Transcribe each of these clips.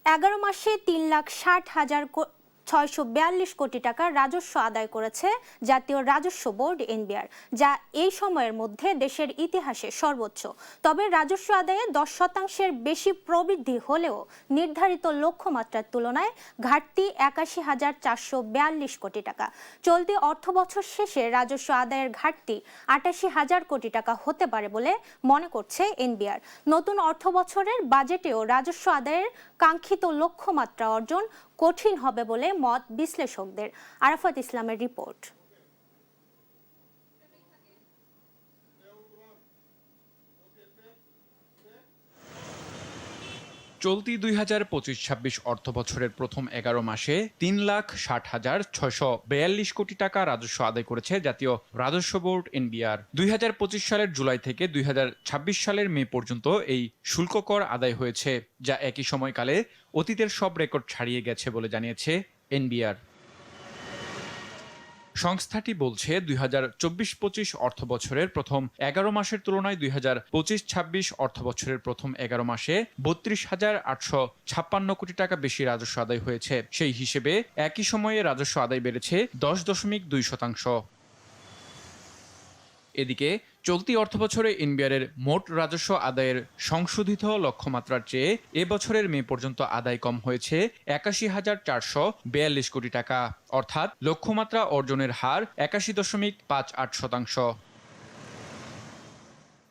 11 মাসে 3,60,642 কোটি টাকা রাজস্ব আদায় করেছে জাতীয় রাজস্ব বোর্ড এনবিআর, যা এই সময়ের মধ্যে দেশের ইতিহাসে সর্বোচ্চ। তবে রাজস্ব আদায়ে 10% বেশি প্রবৃদ্ধি হলেও নির্ধারিত লক্ষ্যমাত্রার তুলনায় ঘাটতি 81,442 কোটি টাকা। চলতি অর্থবছর শেষে রাজস্ব আদায়ের ঘাটতি 88,000 কোটি টাকা হতে পারে বলে মনে করছে এনবিআর। নতুন অর্থবছরের বাজেটেও রাজস্ব আদায়ের কাঙ্ক্ষিত লক্ষ্যমাত্রা অর্জন কঠিন হবে বলে মত বিশ্লেষকদের। আরাফাত ইসলামের রিপোর্ট। চলতি 2025-26 অর্থবছরের প্রথম 11 মাসে 3,60,642 কোটি টাকা রাজস্ব আদায় করেছে জাতীয় রাজস্ব বোর্ড এনবিআর। 2025 সালের জুলাই থেকে 2026 সালের মে পর্যন্ত এই শুল্ক কর আদায় হয়েছে, যা একই সময়কালে অতীতের সব রেকর্ড ছাড়িয়ে গেছে বলে জানিয়েছে এনবিআর। সংস্থাটি বলছে 2024-25 অর্থবছরের প্রথম 11 মাসের তুলনায় 2025-26 অর্থবছরের প্রথম 11 মাসে 32,856 কোটি টাকা বেশি রাজস্ব আদায় হয়েছে। সেই হিসেবে একই সময়ে রাজস্ব আদায় বেড়েছে 10.2%। এদিকে চলতি অর্থবছরে এনবিআরের মোট রাজস্ব আদায়ের সংশোধিত লক্ষ্যমাত্রার চেয়ে এ বছরের মে পর্যন্ত আদায় কম হয়েছে 81,442 কোটি টাকা, অর্থাৎ লক্ষ্যমাত্রা অর্জনের হার 81.58%।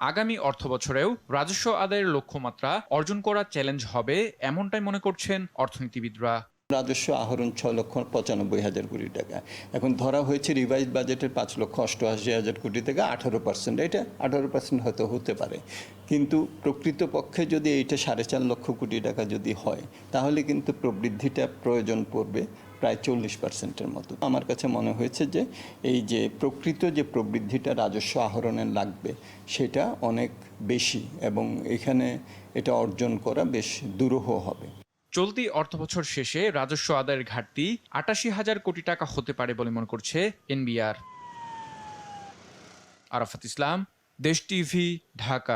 আগামী অর্থবছরেও রাজস্ব আদায়ের লক্ষ্যমাত্রা অর্জন করা চ্যালেঞ্জ হবে, এমনটাই মনে করছেন অর্থনীতিবিদরা। রাজস্ব আহরণ 6,95,000 কোটি টাকা, এখন ধরা হয়েছে রিভাইজ বাজেটের 5,88,000 কোটি টাকা, 18%। এটা 18% হয়তো হতে পারে, কিন্তু প্রকৃতপক্ষে যদি এইটা 4.5 লক্ষ কোটি টাকা যদি হয়, তাহলে কিন্তু প্রবৃদ্ধিটা প্রয়োজন পড়বে প্রায় 40%-এর মতো। আমার কাছে মনে হয়েছে যে এই যে প্রকৃত যে প্রবৃদ্ধিটা রাজস্ব আহরণে লাগবে সেটা অনেক বেশি, এবং এখানে এটা অর্জন করা বেশ দুরূহ হবে। চলতি অর্থবছর শেষে রাজস্ব আদায়ের ঘাটতি 88,000 কোটি টাকা হতে পারে বলে মনে করছে এনবিআর। আরাফাত ইসলাম, দেশ টিভি, ঢাকা।